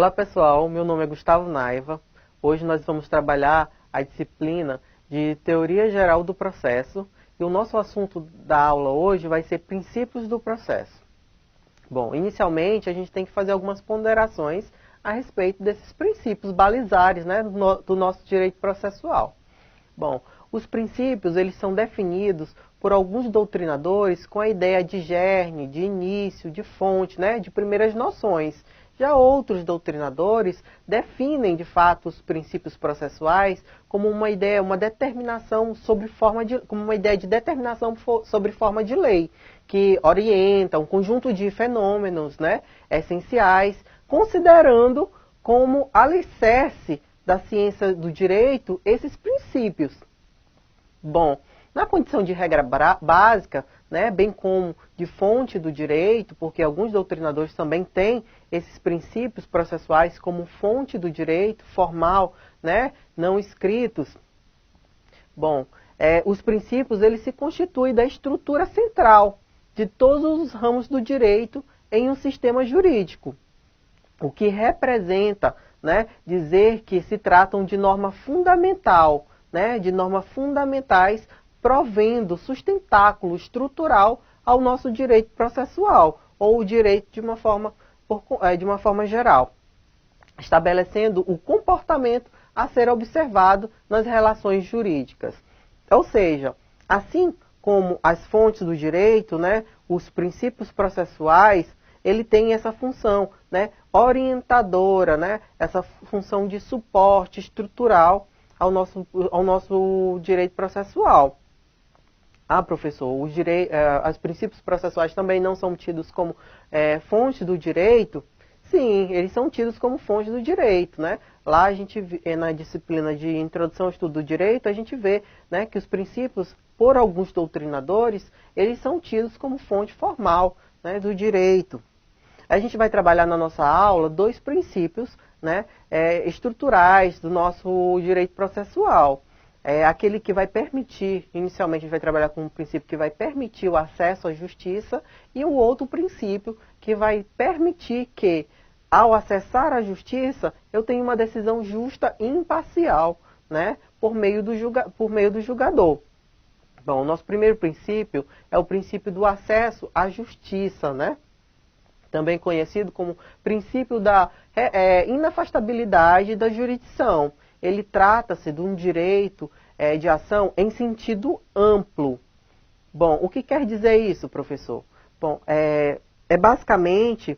Olá pessoal, meu nome é Gustavo Naiva. Hoje nós vamos trabalhar a disciplina de Teoria Geral do Processo e o nosso assunto da aula hoje vai ser Princípios do Processo. Bom, inicialmente a gente tem que fazer algumas ponderações a respeito desses princípios balizares, né, do nosso direito processual. Bom, os princípios eles são definidos por alguns doutrinadores com a ideia de germe, de início, de fonte, né, de primeiras noções. Já outros doutrinadores definem, de fato, os princípios processuais como uma ideia, uma determinação sobre forma de, como uma ideia de determinação sobre forma de lei, que orienta um conjunto de fenômenos, né, essenciais, considerando como alicerce da ciência do direito esses princípios. Bom, na condição de regra básica, né, bem como de fonte do direito, porque alguns doutrinadores também têm esses princípios processuais como fonte do direito formal, né, não escritos. Bom, os princípios eles se constituem da estrutura central de todos os ramos do direito em um sistema jurídico, o que representa, né, dizer que se tratam de norma fundamental, né, de normas fundamentais provendo sustentáculo estrutural ao nosso direito processual, ou o direito de uma forma geral, estabelecendo o comportamento a ser observado nas relações jurídicas. Ou seja, assim como as fontes do direito, né, os princípios processuais, ele tem essa função, né, orientadora, né, essa função de suporte estrutural ao nosso direito processual. Ah, professor, os princípios processuais também não são tidos como fonte do direito? Sim, eles são tidos como fonte do direito, né? Lá a gente, na disciplina de Introdução ao Estudo do Direito, a gente vê, né, que os princípios, por alguns doutrinadores, eles são tidos como fonte formal, né, do direito. A gente vai trabalhar na nossa aula dois princípios, né, estruturais do nosso direito processual. Aquele que vai permitir, inicialmente a gente vai trabalhar com um princípio que vai permitir o acesso à justiça e um outro princípio que vai permitir que, ao acessar a justiça, eu tenha uma decisão justa e imparcial, né, por meio do julgador. Bom, o nosso primeiro princípio é o princípio do acesso à justiça, né? Também conhecido como princípio da inafastabilidade da jurisdição. Ele trata-se de um direito de ação em sentido amplo. Bom, o que quer dizer isso, professor? Bom, basicamente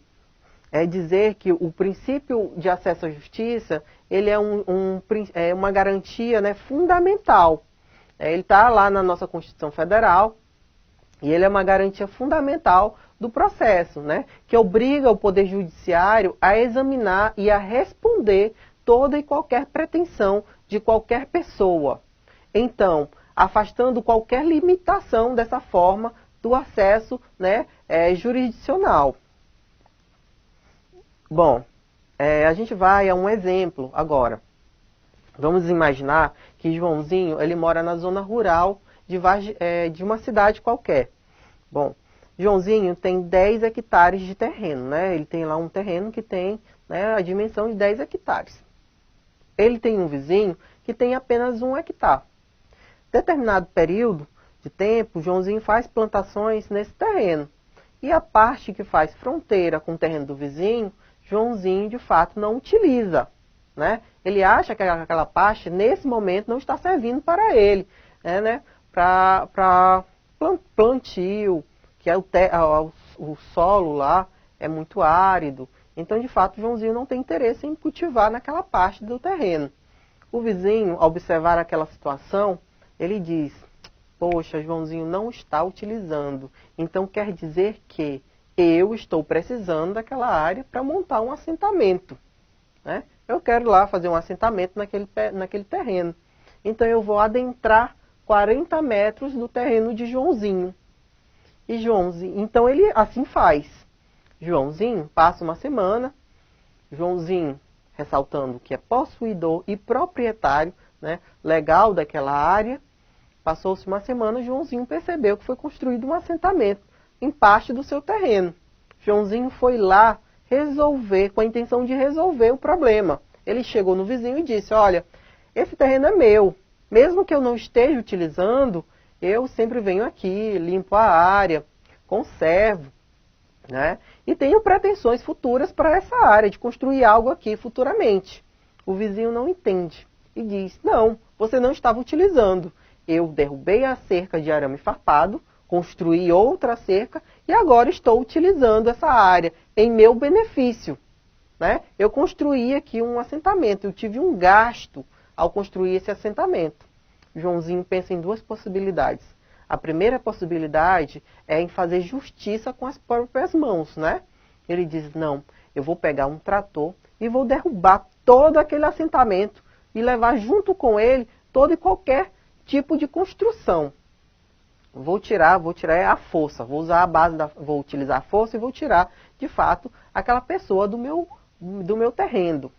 dizer que o princípio de acesso à justiça ele é uma garantia, né, fundamental. Ele está lá na nossa Constituição Federal e ele é uma garantia fundamental do processo, né, que obriga o Poder Judiciário a examinar e a responder toda e qualquer pretensão de qualquer pessoa. Então, afastando qualquer limitação dessa forma do acesso, né, jurisdicional. Bom, a gente vai a um exemplo agora. Vamos imaginar que Joãozinho ele mora na zona rural de uma cidade qualquer. Bom, Joãozinho tem 10 hectares de terreno, né? Ele tem lá um terreno que tem, né, a dimensão de 10 hectares. Ele tem um vizinho que tem apenas 1 hectare. Determinado período de tempo, Joãozinho faz plantações nesse terreno. E a parte que faz fronteira com o terreno do vizinho, Joãozinho de fato não utiliza, né? Ele acha que aquela parte, nesse momento, não está servindo para ele, né? Para plantio, que o solo lá é muito árido. Então, de fato, Joãozinho não tem interesse em cultivar naquela parte do terreno. O vizinho, ao observar aquela situação, ele diz, poxa, Joãozinho não está utilizando. Então, quer dizer que eu estou precisando daquela área para montar um assentamento, né? Eu quero lá fazer um assentamento naquele terreno. Então, eu vou adentrar 40 metros do terreno de Joãozinho. E Joãozinho, então ele assim faz. Joãozinho passa uma semana, Joãozinho ressaltando que é possuidor e proprietário, né, legal daquela área. Passou-se uma semana, Joãozinho percebeu que foi construído um assentamento em parte do seu terreno. Joãozinho foi lá resolver, com a intenção de resolver o problema. Ele chegou no vizinho e disse, olha, esse terreno é meu, mesmo que eu não esteja utilizando, eu sempre venho aqui, limpo a área, conservo, né? E tenho pretensões futuras para essa área, de construir algo aqui futuramente. O vizinho não entende e diz, não, você não estava utilizando. Eu derrubei a cerca de arame farpado, construí outra cerca e agora estou utilizando essa área em meu benefício, né? Eu construí aqui um assentamento, eu tive um gasto ao construir esse assentamento. Joãozinho pensa em duas possibilidades. A primeira possibilidade é em fazer justiça com as próprias mãos, né? Ele diz, não, eu vou pegar um trator e vou derrubar todo aquele assentamento e levar junto com ele todo e qualquer tipo de construção. Vou tirar a força, vou utilizar a força e vou tirar, de fato, aquela pessoa do meu terreno.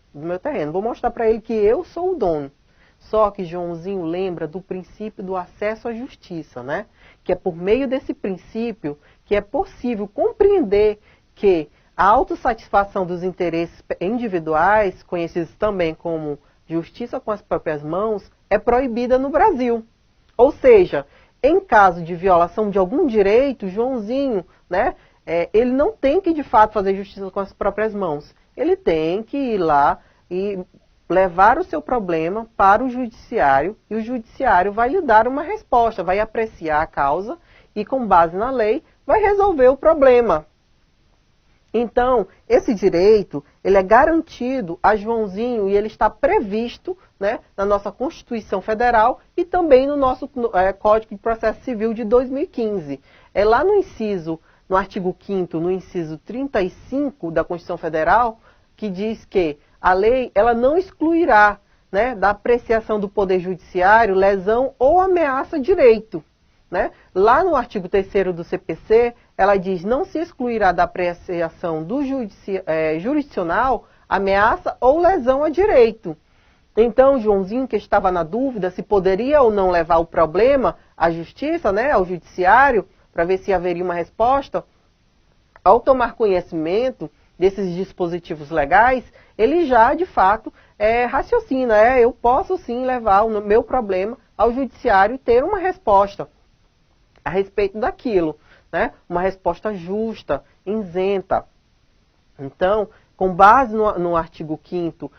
Vou mostrar para ele que eu sou o dono. Só que Joãozinho lembra do princípio do acesso à justiça, né? Que é por meio desse princípio que é possível compreender que a autossatisfação dos interesses individuais, conhecidos também como justiça com as próprias mãos, é proibida no Brasil. Ou seja, em caso de violação de algum direito, Joãozinho, né, ele não tem que de fato fazer justiça com as próprias mãos. Ele tem que ir lá e levar o seu problema para o judiciário e o judiciário vai lhe dar uma resposta, vai apreciar a causa e com base na lei vai resolver o problema. Então, esse direito, ele é garantido a Joãozinho e ele está previsto, né, na nossa Constituição Federal e também no nosso Código de Processo Civil de 2015. É lá no artigo 5º, no inciso 35 da Constituição Federal, que diz que a lei ela não excluirá, né, da apreciação do Poder Judiciário lesão ou ameaça a direito. Né? Lá no artigo 3º do CPC, ela diz não se excluirá da apreciação do jurisdicional ameaça ou lesão a direito. Então, Joãozinho, que estava na dúvida se poderia ou não levar o problema à justiça, né, ao judiciário, para ver se haveria uma resposta, ao tomar conhecimento desses dispositivos legais, ele já, de fato, raciocina, eu posso sim levar o meu problema ao judiciário e ter uma resposta a respeito daquilo, né? Uma resposta justa, isenta. Então, com base no artigo 5º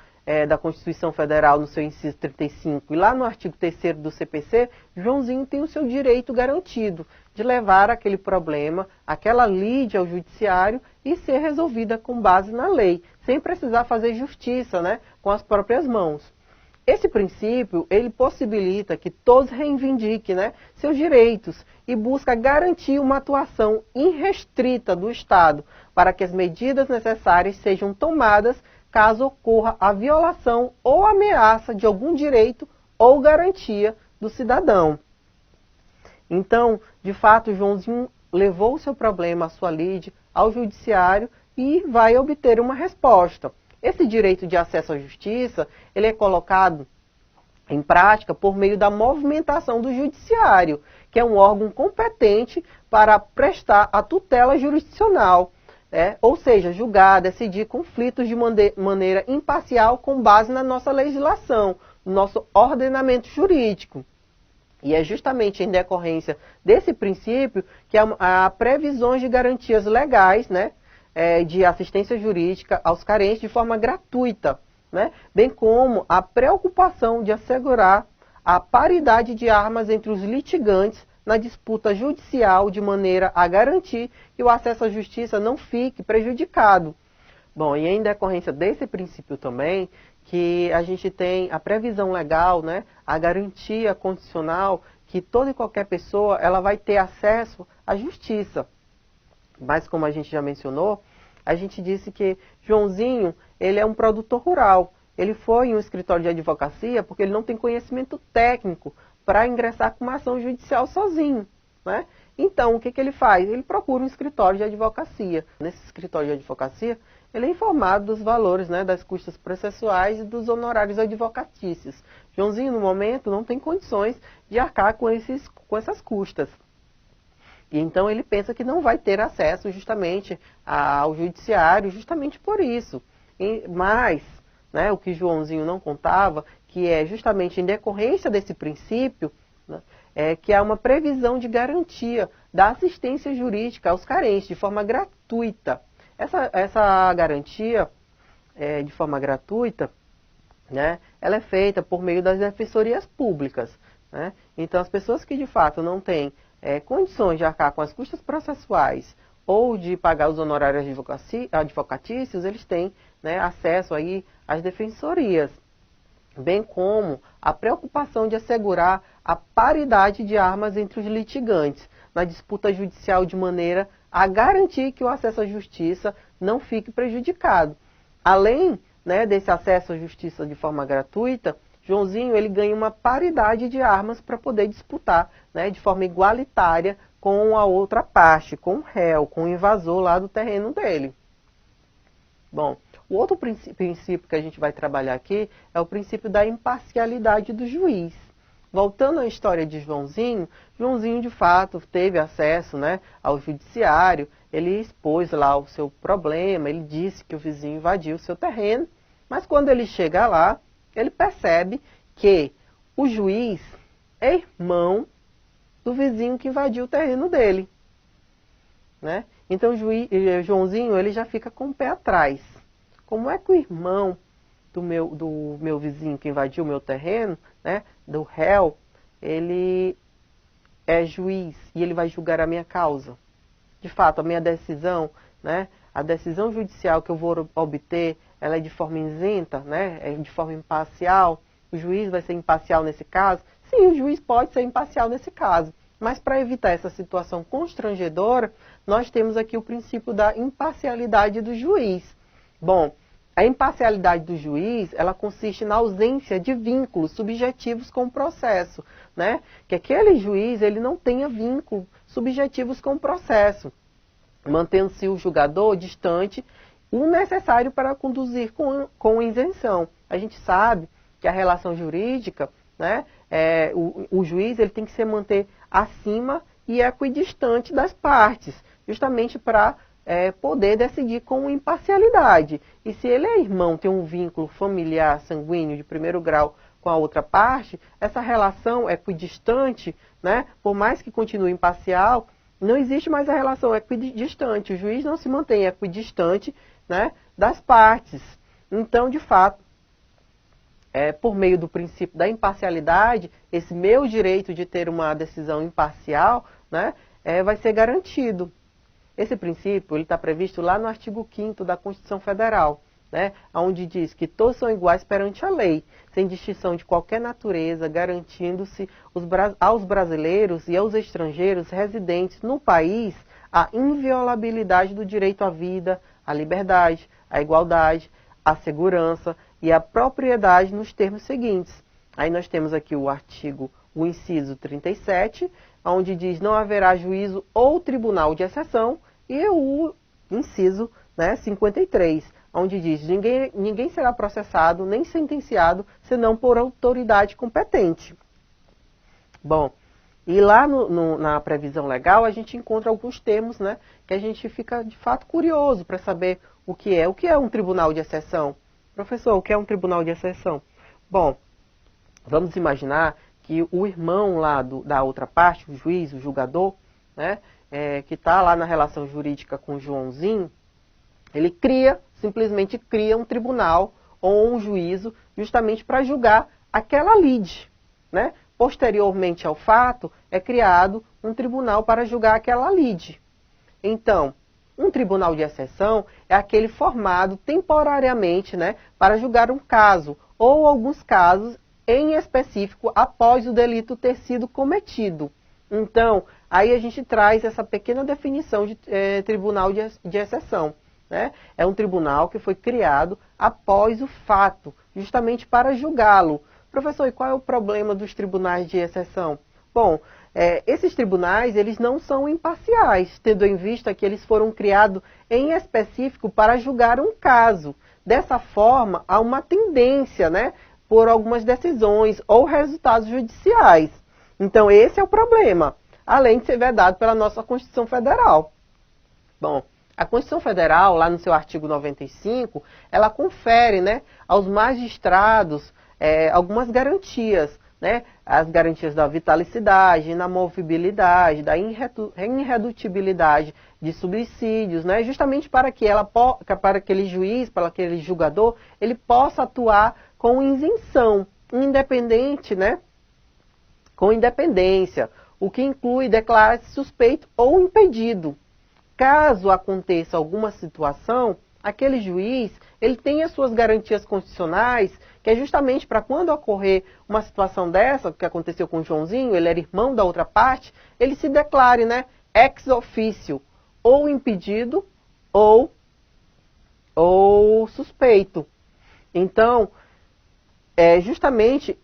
da Constituição Federal, no seu inciso 35, e lá no artigo 3º do CPC, Joãozinho tem o seu direito garantido de levar aquele problema, aquela lide ao judiciário e ser resolvida com base na lei, sem precisar fazer justiça, né, com as próprias mãos. Esse princípio, ele possibilita que todos reivindiquem, né, seus direitos e busca garantir uma atuação irrestrita do Estado para que as medidas necessárias sejam tomadas caso ocorra a violação ou ameaça de algum direito ou garantia do cidadão. Então, de fato, Joãozinho levou o seu problema, a sua lide, ao judiciário e vai obter uma resposta. Esse direito de acesso à justiça, ele é colocado em prática por meio da movimentação do judiciário, que é um órgão competente para prestar a tutela jurisdicional, ou seja, julgar, decidir conflitos de maneira imparcial com base na nossa legislação, no nosso ordenamento jurídico. E é justamente em decorrência desse princípio que há previsões de garantias legais, né, de assistência jurídica aos carentes de forma gratuita, né, bem como a preocupação de assegurar a paridade de armas entre os litigantes na disputa judicial de maneira a garantir que o acesso à justiça não fique prejudicado. Bom, e em decorrência desse princípio também, que a gente tem a previsão legal, né, a garantia condicional que toda e qualquer pessoa ela vai ter acesso à justiça. Mas como a gente já mencionou, a gente disse que Joãozinho, ele é um produtor rural. Ele foi em um escritório de advocacia porque ele não tem conhecimento técnico para ingressar com uma ação judicial sozinho, né? Então, o que ele faz? Ele procura um escritório de advocacia. Nesse escritório de advocacia, ele é informado dos valores, né, das custas processuais e dos honorários advocatícios. Joãozinho, no momento, não tem condições de arcar com essas custas. E então ele pensa que não vai ter acesso justamente ao judiciário, justamente por isso. Mas, né, o que Joãozinho não contava, que é justamente em decorrência desse princípio, né, é que há uma previsão de garantia da assistência jurídica aos carentes, de forma gratuita. Essa garantia, de forma gratuita, né, ela é feita por meio das defensorias públicas. Né? Então, as pessoas que de fato não têm condições de arcar com as custas processuais ou de pagar os honorários advocatícios, eles têm, né, acesso aí às defensorias, bem como a preocupação de assegurar a paridade de armas entre os litigantes na disputa judicial, de maneira a garantir que o acesso à justiça não fique prejudicado. Além, né, desse acesso à justiça de forma gratuita, Joãozinho ele ganha uma paridade de armas para poder disputar, né, de forma igualitária com a outra parte, com o réu, com o invasor lá do terreno dele. Bom, o outro princípio que a gente vai trabalhar aqui é o princípio da imparcialidade do juiz. Voltando à história de Joãozinho, Joãozinho de fato teve acesso, né, ao judiciário, ele expôs lá o seu problema, ele disse que o vizinho invadiu o seu terreno, mas quando ele chega lá, ele percebe que o juiz é irmão do vizinho que invadiu o terreno dele. Né? Então Joãozinho ele já fica com o pé atrás. Como é que o irmão do meu vizinho que invadiu o meu terreno, né, do réu, ele é juiz e ele vai julgar a minha causa? De fato, a minha decisão, né, a decisão judicial que eu vou obter, ela é de forma isenta, né, é de forma imparcial? O juiz vai ser imparcial nesse caso? Sim, o juiz pode ser imparcial nesse caso. Mas para evitar essa situação constrangedora, nós temos aqui o princípio da imparcialidade do juiz. Bom, a imparcialidade do juiz, ela consiste na ausência de vínculos subjetivos com o processo, né? Que aquele juiz, ele não tenha vínculos subjetivos com o processo, mantendo-se o julgador distante, o necessário para conduzir com isenção. A gente sabe que a relação jurídica, né, o juiz ele tem que se manter acima e equidistante das partes, justamente para poder decidir com imparcialidade. E se ele é irmão, tem um vínculo familiar sanguíneo de primeiro grau com a outra parte, essa relação equidistante, né, por mais que continue imparcial, não existe mais a relação equidistante. O juiz não se mantém equidistante, né, das partes. Então, de fato, por meio do princípio da imparcialidade, esse meu direito de ter uma decisão imparcial, né, vai ser garantido. Esse princípio está previsto lá no artigo 5º da Constituição Federal, né, onde diz que todos são iguais perante a lei, sem distinção de qualquer natureza, garantindo-se aos brasileiros e aos estrangeiros residentes no país a inviolabilidade do direito à vida, à liberdade, à igualdade, à segurança e à propriedade nos termos seguintes. Aí nós temos aqui o inciso 37, onde diz não haverá juízo ou tribunal de exceção, e o inciso, né, 53, onde diz ninguém será processado nem sentenciado senão por autoridade competente. Bom, e lá na previsão legal a gente encontra alguns termos, né, que a gente fica de fato curioso para saber o que é um tribunal de exceção. Professor, o que é um tribunal de exceção? Bom, vamos imaginar que o irmão lá da outra parte, o juiz, o julgador, né, que está lá na relação jurídica com o Joãozinho, ele simplesmente cria um tribunal ou um juízo justamente para julgar aquela lide, né? Posteriormente ao fato, é criado um tribunal para julgar aquela lide. Então, um tribunal de exceção é aquele formado temporariamente, né, para julgar um caso ou alguns casos em específico após o delito ter sido cometido. Então, aí a gente traz essa pequena definição de tribunal de exceção. Né? É um tribunal que foi criado após o fato, justamente para julgá-lo. Professor, e qual é o problema dos tribunais de exceção? Bom, esses tribunais eles não são imparciais, tendo em vista que eles foram criados em específico para julgar um caso. Dessa forma, há uma tendência, né, por algumas decisões ou resultados judiciais. Então, esse é o problema. além de ser vedado pela nossa Constituição Federal. Bom, a Constituição Federal, lá no seu artigo 95, ela confere, né, aos magistrados algumas garantias, né, as garantias da vitalicidade, inamovibilidade, da irredutibilidade de subsídios, né, justamente para que para aquele juiz, para aquele julgador, ele possa atuar com isenção, independente, né, com independência, o que inclui declarar-se suspeito ou impedido. Caso aconteça alguma situação, aquele juiz, ele tem as suas garantias constitucionais, que é justamente para quando ocorrer uma situação dessa, que aconteceu com o Joãozinho, ele era irmão da outra parte, ele se declare, né, ex officio, ou impedido, ou suspeito. Então, justamente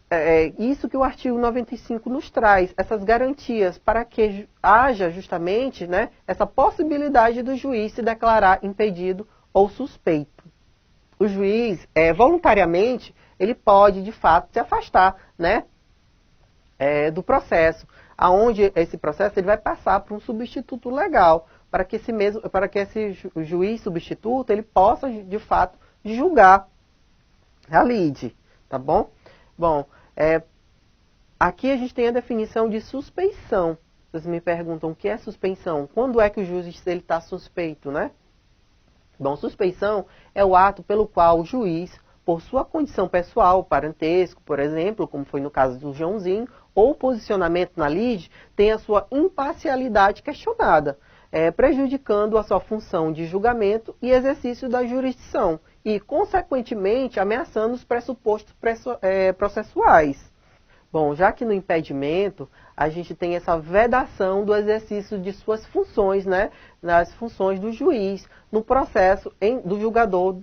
isso que o artigo 95 nos traz, essas garantias para que haja justamente, né, essa possibilidade do juiz se declarar impedido ou suspeito. O juiz, voluntariamente, ele pode, de fato, se afastar, né, do processo, aonde esse processo ele vai passar para um substituto legal, para que esse juiz substituto ele possa, de fato, julgar a lide. Tá bom? Bom, aqui a gente tem a definição de suspeição. Vocês me perguntam o que é suspeição? Quando é que o juiz está suspeito, né? Bom, suspeição é o ato pelo qual o juiz, por sua condição pessoal, parentesco, por exemplo, como foi no caso do Joãozinho, ou posicionamento na lide, tem a sua imparcialidade questionada, prejudicando a sua função de julgamento e exercício da jurisdição, e, consequentemente, ameaçando os pressupostos processuais. Bom, já que no impedimento, a gente tem essa vedação do exercício de suas funções, né, nas funções do juiz, no processo, do julgador,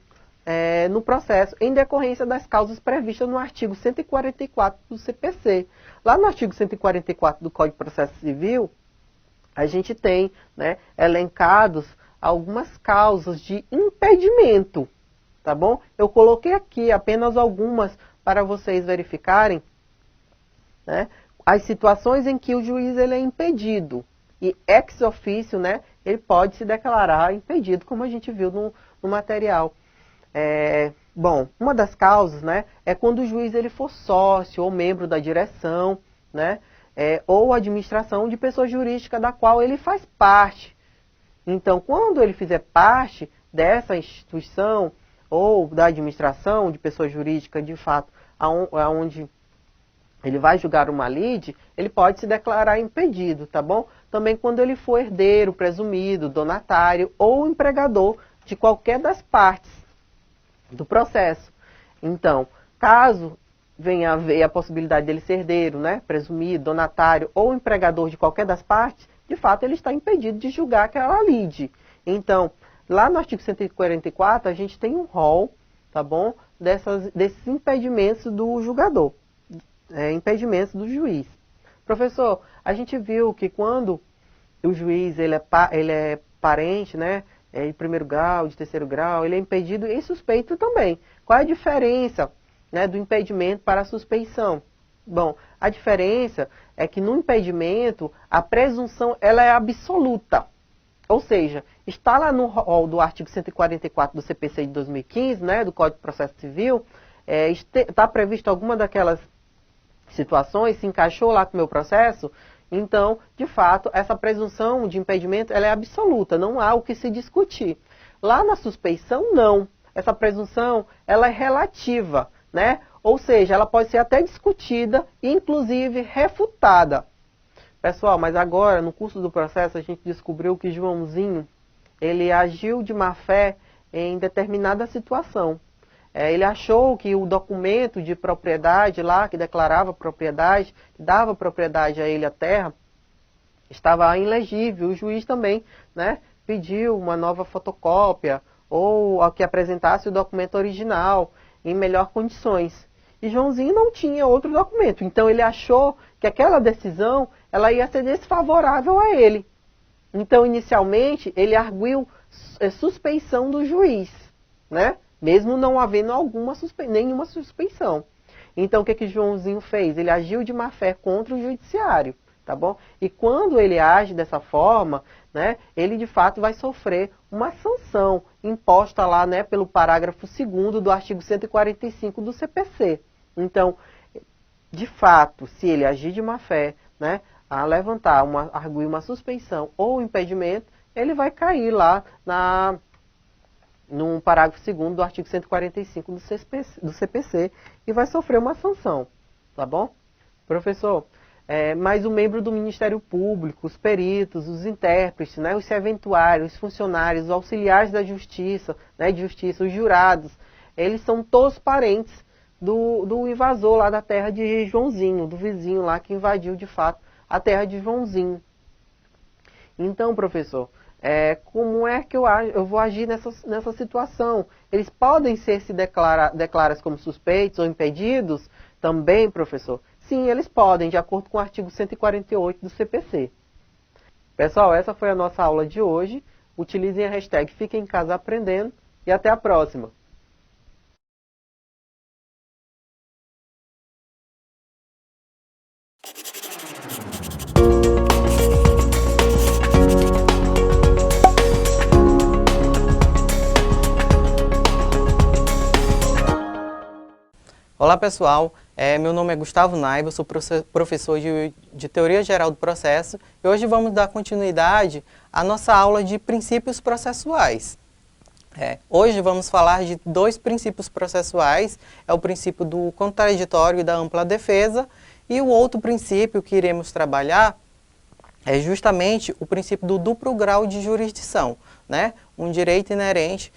no processo, em decorrência das causas previstas no artigo 144 do CPC. Lá no artigo 144 do Código de Processo Civil, a gente tem, né, elencados algumas causas de impedimento. Tá bom? Eu coloquei aqui apenas algumas para vocês verificarem, né, as situações em que o juiz ele é impedido. E ex officio, né, ele pode se declarar impedido, como a gente viu no material. Bom, uma das causas, né, é quando o juiz ele for sócio ou membro da direção, né, ou administração de pessoa jurídica da qual ele faz parte. Então, quando ele fizer parte dessa instituição, ou da administração de pessoa jurídica, de fato, aonde ele vai julgar uma lide, ele pode se declarar impedido, tá bom? Também quando ele for herdeiro, presumido, donatário ou empregador de qualquer das partes do processo. Então, caso venha a haver a possibilidade dele ser herdeiro, né, presumido, donatário ou empregador de qualquer das partes, de fato ele está impedido de julgar aquela lide. Então, lá no artigo 144, a gente tem um rol, tá bom, desses impedimentos do julgador, impedimentos do juiz. Professor, a gente viu que quando o juiz ele é parente, né, de primeiro grau, de terceiro grau, ele é impedido e suspeito também. Qual é a diferença, né, do impedimento para a suspeição? Bom, a diferença é que no impedimento, a presunção ela é absoluta. Ou seja, está lá no rol do artigo 144 do CPC de 2015, né, do Código de Processo Civil, está previsto alguma daquelas situações, se encaixou lá com o meu processo, então, de fato, essa presunção de impedimento ela é absoluta, não há o que se discutir. Lá na suspeição, não. Essa presunção ela é relativa, né? Ou seja, ela pode ser até discutida e, inclusive, refutada. Pessoal, mas agora, no curso do processo, a gente descobriu que Joãozinho, ele agiu de má fé em determinada situação. Ele achou que o documento de propriedade lá, que declarava propriedade, que dava propriedade a ele a terra, estava ilegível. O juiz também, né, pediu uma nova fotocópia ou que apresentasse o documento original em melhor condições. E Joãozinho não tinha outro documento. Então ele achou que aquela decisão ela ia ser desfavorável a ele. Então, inicialmente, ele arguiu suspeição do juiz, né? Mesmo não havendo nenhuma suspeição. Então, o que Joãozinho fez? Ele agiu de má fé contra o judiciário. tá bom? E quando ele age dessa forma, né, ele de fato vai sofrer uma sanção imposta lá, né, pelo parágrafo 2º do artigo 145 do CPC. Então, de fato, se ele agir de má fé, né, a levantar, arguir uma suspensão ou impedimento, ele vai cair lá no parágrafo 2º do artigo 145 do CPC e vai sofrer uma sanção, tá bom? Professor, mas o membro do Ministério Público, os peritos, os intérpretes, né, os serventuários, os funcionários, os auxiliares da justiça, né, os jurados, eles são todos parentes do invasor lá da terra de Joãozinho, do vizinho lá que invadiu de fato a terra de Joãozinho. Então, professor, como é que eu vou agir nessa situação? Eles podem se declarados como suspeitos ou impedidos? Também, professor? Sim, eles podem, de acordo com o artigo 148 do CPC. Pessoal, essa foi a nossa aula de hoje. Utilizem a hashtag Fiquem em Casa Aprendendo e até a próxima. Olá pessoal, meu nome é Gustavo Naiva, sou professor de Teoria Geral do Processo e hoje vamos dar continuidade à nossa aula de princípios processuais. Hoje vamos falar de dois princípios processuais, é o princípio do contraditório e da ampla defesa e o outro princípio que iremos trabalhar é justamente o princípio do duplo grau de jurisdição, né? Um direito inerente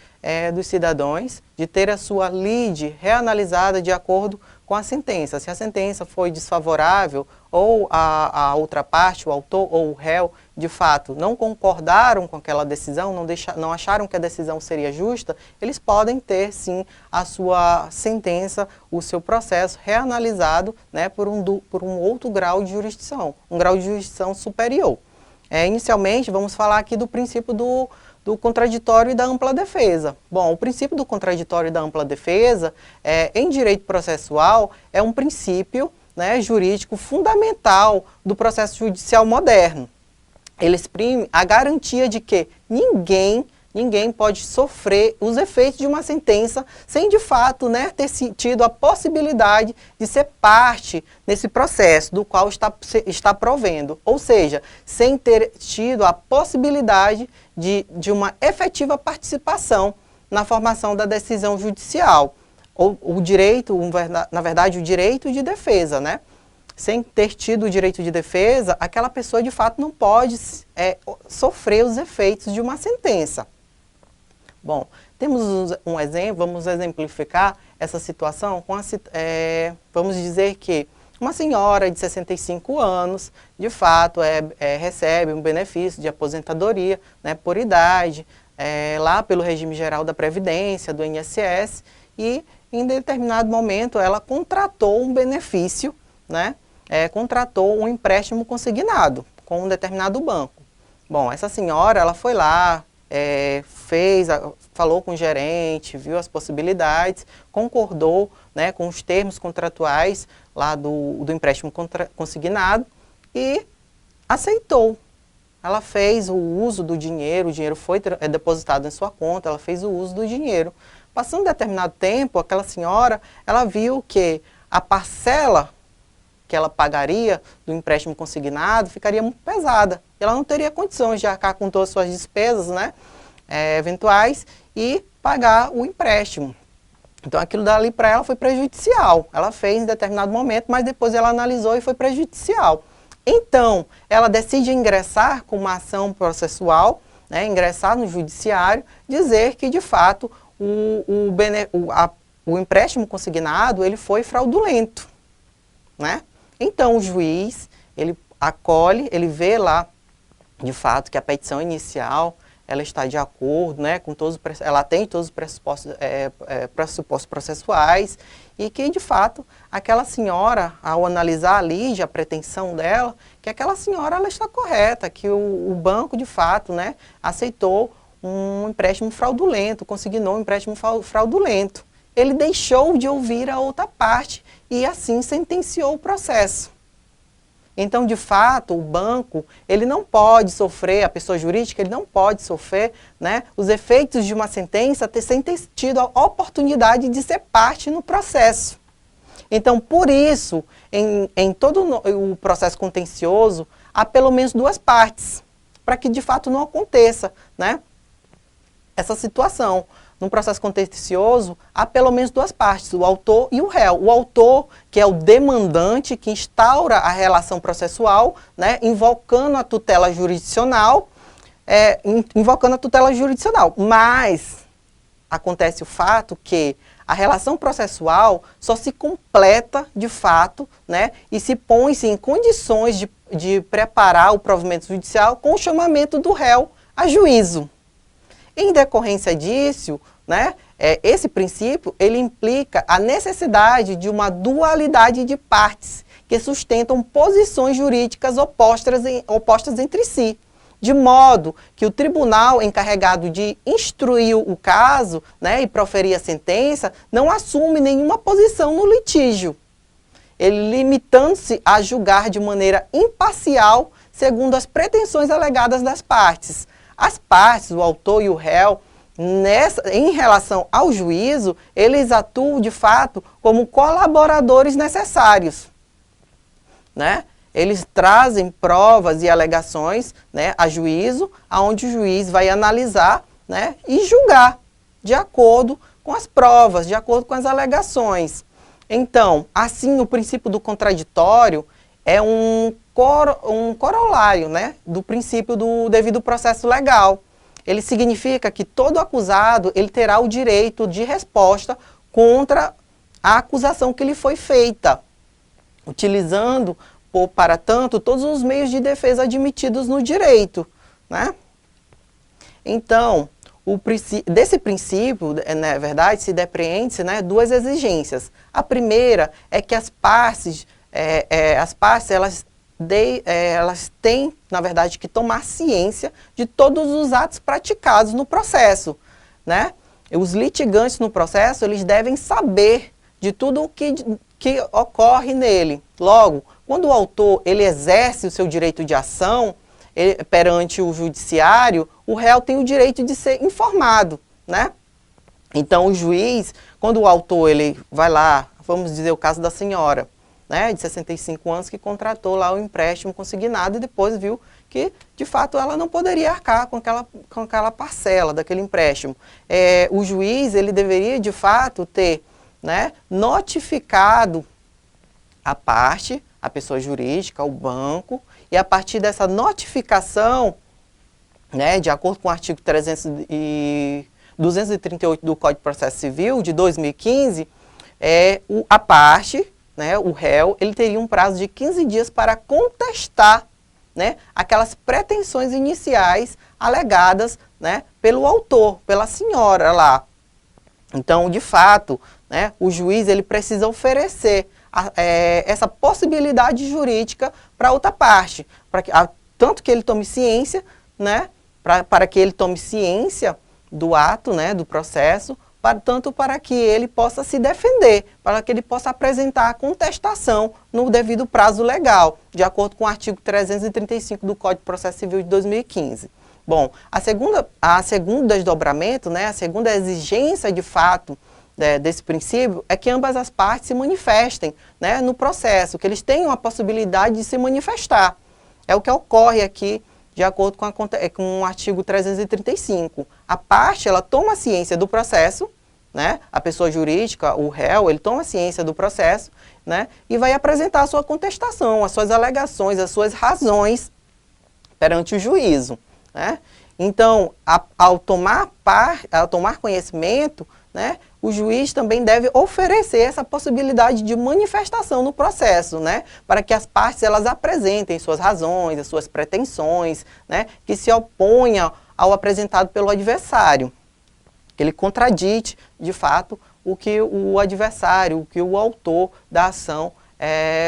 dos cidadãos de ter a sua lide reanalisada de acordo com a sentença. Se a sentença foi desfavorável ou a outra parte, o autor ou o réu, de fato, não concordaram com aquela decisão, não acharam que a decisão seria justa, eles podem ter, sim, a sua sentença, o seu processo reanalisado, né, por um outro grau de jurisdição, um grau de jurisdição superior. Inicialmente, vamos falar aqui do princípio do contraditório e da ampla defesa. Bom, o princípio do contraditório e da ampla defesa, em direito processual, é um princípio, né, jurídico fundamental do processo judicial moderno. Ele exprime a garantia de que ninguém pode sofrer os efeitos de uma sentença sem, de fato, né, ter tido a possibilidade de ser parte nesse processo do qual está provendo. Ou seja, sem ter tido a possibilidade de uma efetiva participação na formação da decisão judicial. Ou o direito, na verdade, o direito de defesa, né? Sem ter tido o direito de defesa, aquela pessoa, de fato, não pode sofrer os efeitos de uma sentença. Bom, temos um exemplo, vamos exemplificar essa situação com vamos dizer que uma senhora de 65 anos, de fato, recebe um benefício de aposentadoria, né, por idade, lá pelo regime geral da Previdência, do INSS, e em determinado momento ela contratou um benefício, né, contratou um empréstimo consignado com um determinado banco. Bom, essa senhora, ela foi lá, falou com o gerente, viu as possibilidades, concordou, né, com os termos contratuais lá do empréstimo consignado e aceitou. Ela fez o uso do dinheiro, o dinheiro foi depositado em sua conta, ela fez o uso do dinheiro. Passando um determinado tempo, aquela senhora, ela viu que a parcela que ela pagaria do empréstimo consignado ficaria muito pesada. Ela não teria condições de arcar com todas as suas despesas, né, eventuais e pagar o empréstimo. Então aquilo dali para ela foi prejudicial. Ela fez em determinado momento, mas depois ela analisou e foi prejudicial. Então, ela decide ingressar com uma ação processual, né, ingressar no judiciário, dizer que de fato o empréstimo consignado ele foi fraudulento, né? Então o juiz, ele acolhe, ele vê lá, de fato, que a petição inicial, ela está de acordo, né, com ela tem todos os pressupostos processuais e que, de fato, aquela senhora, ao analisar a lide, a pretensão dela, que aquela senhora ela está correta, que o banco, de fato, né, aceitou um empréstimo fraudulento, consignou um empréstimo fraudulento. Ele deixou de ouvir a outra parte e assim sentenciou o processo. Então, de fato, o banco, ele não pode sofrer, a pessoa jurídica, ele não pode sofrer, né, os efeitos de uma sentença sem ter tido a oportunidade de ser parte no processo. Então, por isso, em todo o processo contencioso, há pelo menos duas partes, para que de fato não aconteça, né, essa situação. Num processo contencioso, há pelo menos duas partes, o autor e o réu. O autor, que é o demandante, que instaura a relação processual, né, invocando a tutela jurisdicional, Mas acontece o fato que a relação processual só se completa, de fato, né, e se põe-se em condições de preparar o provimento judicial com o chamamento do réu a juízo. Em decorrência disso, né, esse princípio ele implica a necessidade de uma dualidade de partes que sustentam posições jurídicas opostas entre si, de modo que o tribunal encarregado de instruir o caso, né, e proferir a sentença não assume nenhuma posição no litígio, ele limitando-se a julgar de maneira imparcial segundo as pretensões alegadas das partes. As partes, o autor e o réu, em relação ao juízo, eles atuam, de fato, como colaboradores necessários, né? Eles trazem provas e alegações, né, a juízo, onde o juiz vai analisar, né, e julgar de acordo com as provas, de acordo com as alegações. Então, assim, o princípio do contraditório é um corolário, né, do princípio do devido processo legal. Ele significa que todo acusado ele terá o direito de resposta contra a acusação que lhe foi feita, utilizando, para tanto, todos os meios de defesa admitidos no direito, né? Então, desse princípio, na verdade, se depreende-se, né, duas exigências. A primeira é que as partes elas têm, na verdade, que tomar ciência de todos os atos praticados no processo, né? Os litigantes no processo, eles devem saber de tudo o que ocorre nele. Logo, quando o autor ele exerce o seu direito de ação perante o judiciário, o réu tem o direito de ser informado, né? Então, o juiz, quando o autor ele vai lá, vamos dizer o caso da senhora, né, de 65 anos, que contratou lá o empréstimo consignado e depois viu que, de fato, ela não poderia arcar com aquela parcela daquele empréstimo. O juiz, ele deveria, de fato, ter, né, notificado a parte, a pessoa jurídica, o banco, e a partir dessa notificação, né, de acordo com o artigo 238 do Código de Processo Civil, de 2015, a parte, né, o réu, ele teria um prazo de 15 dias para contestar, né, aquelas pretensões iniciais alegadas, né, pelo autor, pela senhora lá. Então, de fato, né, o juiz ele precisa oferecer essa possibilidade jurídica para outra parte, tanto que ele tome ciência, né, para que ele tome ciência do ato, né, do processo, tanto para que ele possa se defender, para que ele possa apresentar a contestação no devido prazo legal, de acordo com o artigo 335 do Código de Processo Civil de 2015. Bom, a segunda desdobramento, né, a segunda exigência de fato desse princípio é que ambas as partes se manifestem, né, no processo, que eles tenham a possibilidade de se manifestar. É o que ocorre aqui, de acordo com o artigo 335. A parte, ela toma ciência do processo, né, a pessoa jurídica, o réu, ele toma ciência do processo, né, e vai apresentar a sua contestação, as suas alegações, as suas razões perante o juízo, né. Então, ao tomar conhecimento, né, o juiz também deve oferecer essa possibilidade de manifestação no processo, né, para que as partes elas apresentem suas razões, as suas pretensões, né, que se oponham ao apresentado pelo adversário, que ele contradite, de fato, o que o adversário, o que o autor da ação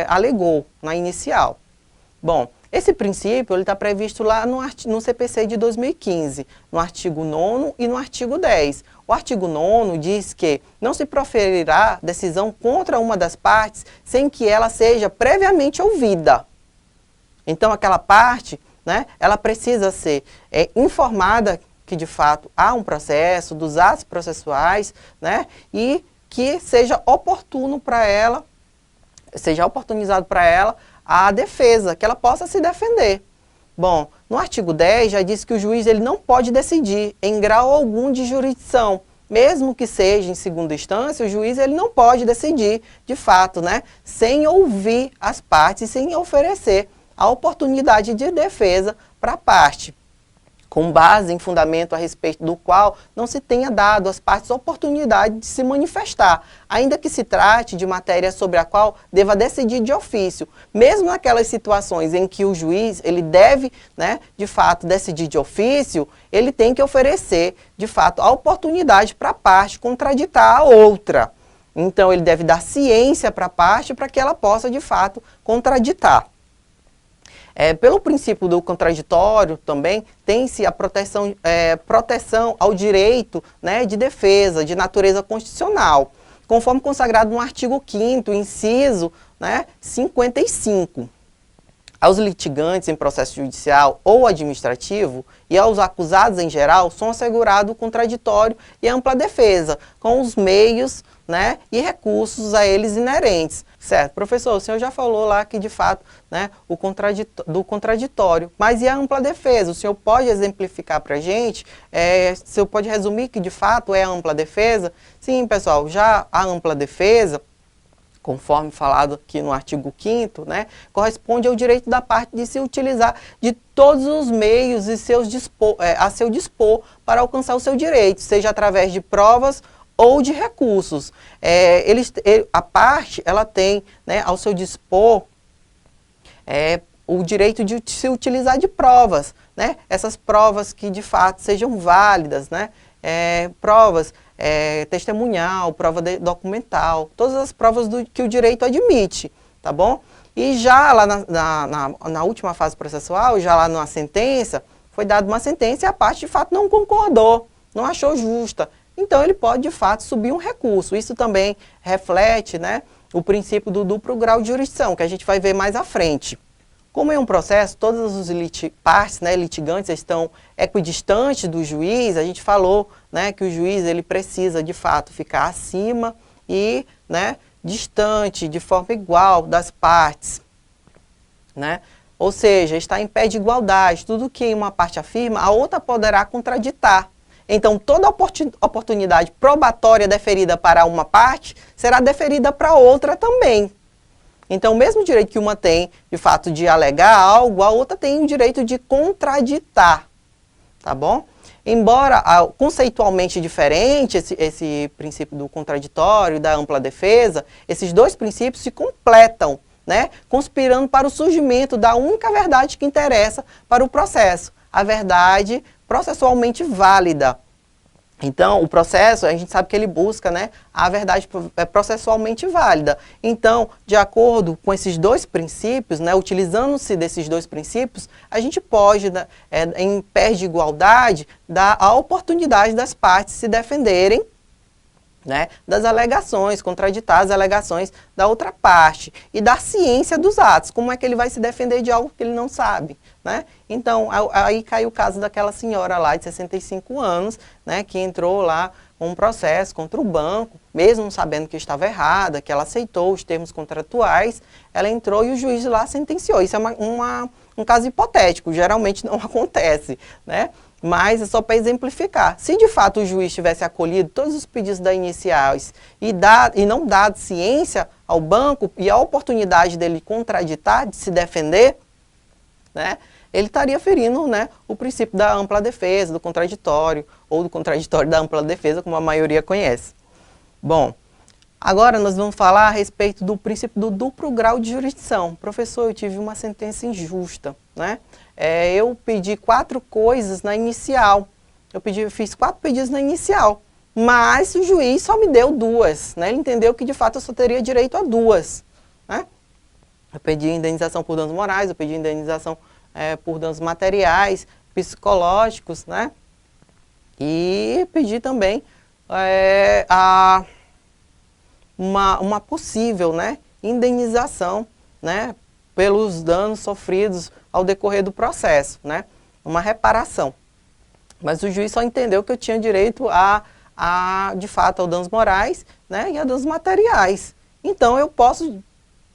alegou na inicial. Bom, esse princípio está previsto lá no CPC de 2015, no artigo 9º e no artigo 10. O artigo 9º diz que não se proferirá decisão contra uma das partes sem que ela seja previamente ouvida. Então, aquela parte, né, ela precisa ser informada que, de fato, há um processo, dos atos processuais, né, e que seja oportuno para ela, seja oportunizado para ela a defesa, que ela possa se defender. Bom, no artigo 10 já diz que o juiz ele não pode decidir em grau algum de jurisdição. Mesmo que seja em segunda instância, o juiz ele não pode decidir, de fato, né, sem ouvir as partes e sem oferecer a oportunidade de defesa para a parte, com base em fundamento a respeito do qual não se tenha dado às partes a oportunidade de se manifestar, ainda que se trate de matéria sobre a qual deva decidir de ofício. Mesmo naquelas situações em que o juiz ele deve, né, de fato, decidir de ofício, ele tem que oferecer, de fato, a oportunidade para a parte contraditar a outra. Então, ele deve dar ciência para a parte para que ela possa, de fato, contraditar. Pelo princípio do contraditório também, tem-se a proteção ao direito, né, de defesa, de natureza constitucional, conforme consagrado no artigo 5º, inciso, né, 55. Aos litigantes em processo judicial ou administrativo e aos acusados em geral são assegurados o contraditório e a ampla defesa, com os meios, né, e recursos a eles inerentes. Certo, professor, o senhor já falou lá que, de fato, né, do contraditório, mas e a ampla defesa? O senhor pode exemplificar para a gente? O senhor pode resumir que, de fato, é a ampla defesa? Sim, pessoal, já a ampla defesa, conforme falado aqui no artigo 5º, né, corresponde ao direito da parte de se utilizar de todos os meios a seu dispor para alcançar o seu direito, seja através de provas ou de recursos. A parte ela tem, né, ao seu dispor o direito de se utilizar de provas, né, essas provas que de fato sejam válidas, né, provas testemunhal, prova documental, todas as provas que o direito admite, tá bom? E já lá na última fase processual, já lá na sentença, foi dada uma sentença e a parte de fato não concordou, não achou justa. Então ele pode de fato subir um recurso. Isso também reflete, né, o princípio do duplo grau de jurisdição, que a gente vai ver mais à frente. Como em um processo, todas as partes, né, litigantes estão equidistantes do juiz, a gente falou, né, que o juiz ele precisa, de fato, ficar acima e, né, distante, de forma igual das partes, né? Ou seja, está em pé de igualdade. Tudo que uma parte afirma, a outra poderá contraditar. Então, toda oportunidade probatória deferida para uma parte será deferida para outra também. Então, o mesmo direito que uma tem, de fato, de alegar algo, a outra tem o direito de contraditar, tá bom? Embora conceitualmente diferente esse princípio do contraditório e da ampla defesa, esses dois princípios se completam, né? Conspirando para o surgimento da única verdade que interessa para o processo, a verdade processualmente válida. Então, o processo, a gente sabe que ele busca, né, a verdade processualmente válida. Então, de acordo com esses dois princípios, né, utilizando-se desses dois princípios, a gente pode, em pé de igualdade, dar a oportunidade das partes se defenderem, né, das alegações, contraditar as alegações da outra parte e dar ciência dos atos. Como é que ele vai se defender de algo que ele não sabe, né? Então, aí cai o caso daquela senhora lá de 65 anos, né, que entrou lá com um processo contra o banco, mesmo sabendo que estava errada, que ela aceitou os termos contratuais, ela entrou e o juiz lá sentenciou. Isso é um caso hipotético, geralmente não acontece, né? Mas é só para exemplificar. Se de fato o juiz tivesse acolhido todos os pedidos da iniciais e não dado ciência ao banco e a oportunidade dele contraditar, de se defender, né, ele estaria ferindo, né, o princípio da ampla defesa, do contraditório, ou do contraditório da ampla defesa, como a maioria conhece. Bom, agora nós vamos falar a respeito do princípio do duplo grau de jurisdição. Professor, eu tive uma sentença injusta, né? Eu pedi 4 coisas na inicial. Fiz 4 pedidos na inicial, mas o juiz só me deu 2, né? Ele entendeu que de fato eu só teria direito a 2, né? Eu pedi indenização por danos morais, eu pedi indenização por danos materiais, psicológicos, né? E pedi também uma possível, né, indenização, né, pelos danos sofridos ao decorrer do processo, né? Uma reparação. Mas o juiz só entendeu que eu tinha direito de fato, aos danos morais, né, e a danos materiais. Então, eu posso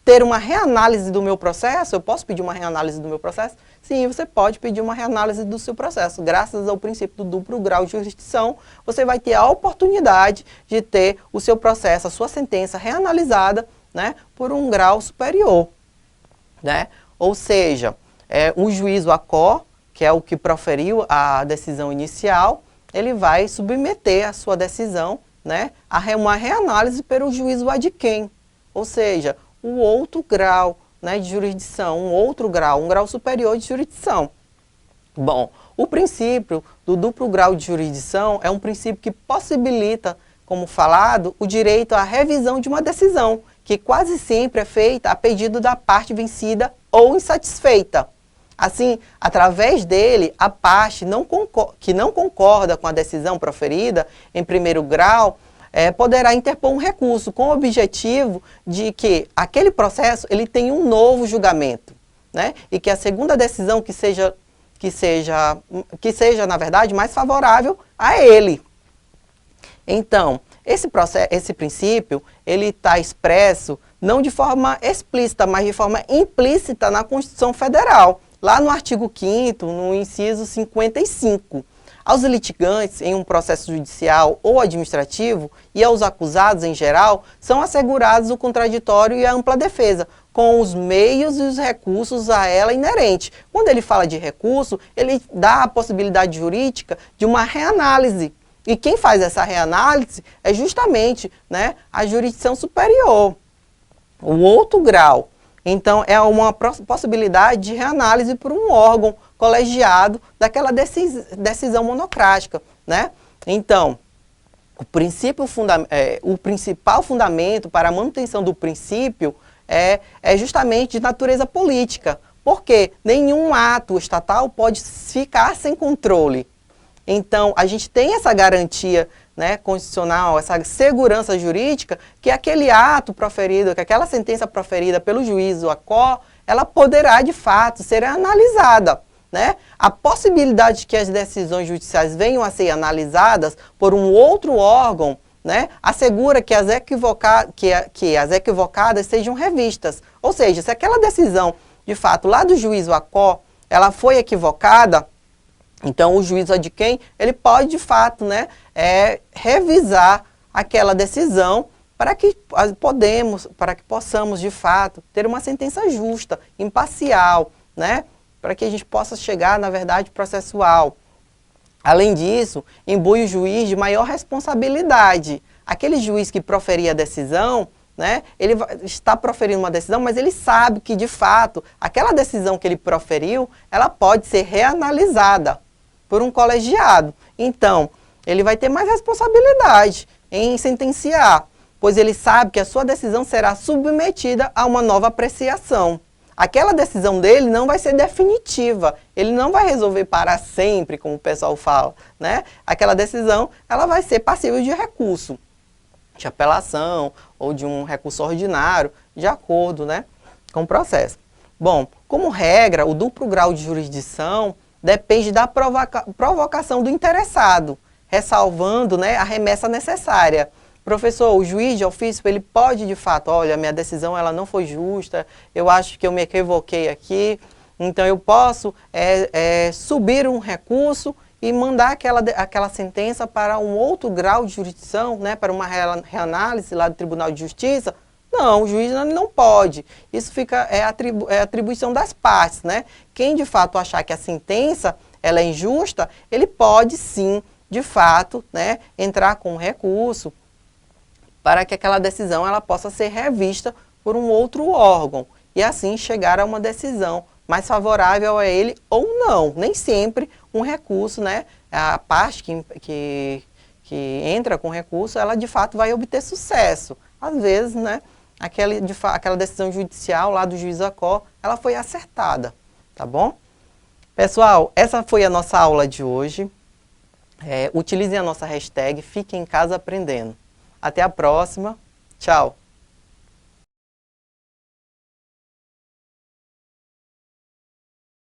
ter uma reanálise do meu processo? Eu posso pedir uma reanálise do meu processo? Sim, você pode pedir uma reanálise do seu processo. Graças ao princípio do duplo grau de jurisdição, você vai ter a oportunidade de ter o seu processo, a sua sentença reanalisada, né, por um grau superior, né? Ou seja, o juiz, o ACO, que é o que proferiu a decisão inicial, ele vai submeter a sua decisão, né, a uma reanálise pelo juízo adquém, ou seja, o outro grau, né, de jurisdição, um grau superior de jurisdição. Bom, o princípio do duplo grau de jurisdição é um princípio que possibilita, como falado, o direito à revisão de uma decisão, que quase sempre é feita a pedido da parte vencida ou insatisfeita. Assim, através dele, a parte que não concorda com a decisão proferida em primeiro grau, poderá interpor um recurso com o objetivo de que aquele processo ele tenha um novo julgamento, né? E que a segunda decisão que seja, na verdade, mais favorável a ele. Então, esse princípio, ele está expresso não de forma explícita, mas de forma implícita na Constituição Federal, lá no artigo 5º, no inciso 55. Aos litigantes em um processo judicial ou administrativo e aos acusados em geral, são assegurados o contraditório e a ampla defesa, com os meios e os recursos a ela inerente. Quando ele fala de recurso, ele dá a possibilidade jurídica de uma reanálise. E quem faz essa reanálise é justamente, né, a jurisdição superior, o outro grau. Então, é uma possibilidade de reanálise por um órgão colegiado daquela decisão monocrática, né? Então, o principal fundamento para a manutenção do princípio é justamente de natureza política, porque nenhum ato estatal pode ficar sem controle. Então, a gente tem essa garantia, né, constitucional, essa segurança jurídica, que aquele ato proferido, que aquela sentença proferida pelo juiz ou ACO, ela poderá, de fato, ser analisada, né? A possibilidade de que as decisões judiciais venham a ser analisadas por um outro órgão, né, assegura que as equivocadas sejam revistas. Ou seja, se aquela decisão, de fato, lá do juiz ou ACO, ela foi equivocada, então, o juiz adquém, ele pode, de fato, né, revisar aquela decisão para que possamos, de fato, ter uma sentença justa, imparcial, né, para que a gente possa chegar na verdade processual. Além disso, imbui o juiz de maior responsabilidade. Aquele juiz que proferia a decisão, né, ele está proferindo uma decisão, mas ele sabe que, de fato, aquela decisão que ele proferiu, ela pode ser reanalisada por um colegiado. Então, ele vai ter mais responsabilidade em sentenciar, pois ele sabe que a sua decisão será submetida a uma nova apreciação. Aquela decisão dele não vai ser definitiva, ele não vai resolver para sempre, como o pessoal fala, né? Aquela decisão, ela vai ser passível de recurso, de apelação ou de um recurso ordinário, de acordo, né, com o processo. Bom, como regra, o duplo grau de jurisdição depende da provocação do interessado, ressalvando, né, a remessa necessária. Professor, o juiz de ofício, ele pode, de fato, olha, minha decisão ela não foi justa, eu acho que eu me equivoquei aqui, então eu posso subir um recurso e mandar aquela sentença para um outro grau de jurisdição, né, para uma reanálise lá do Tribunal de Justiça. Não, o juiz não pode. Isso é atribuição das partes, né? Quem de fato achar que a sentença ela é injusta, ele pode sim, de fato, né, entrar com um recurso para que aquela decisão ela possa ser revista por um outro órgão e assim chegar a uma decisão mais favorável a ele ou não. Nem sempre um recurso, né, a parte que entra com recurso, ela de fato vai obter sucesso. Às vezes, né, aquela decisão judicial lá do juiz ACO, ela foi acertada, tá bom? Pessoal, essa foi a nossa aula de hoje. Utilizem a nossa hashtag Fique em Casa Aprendendo. Até a próxima. Tchau!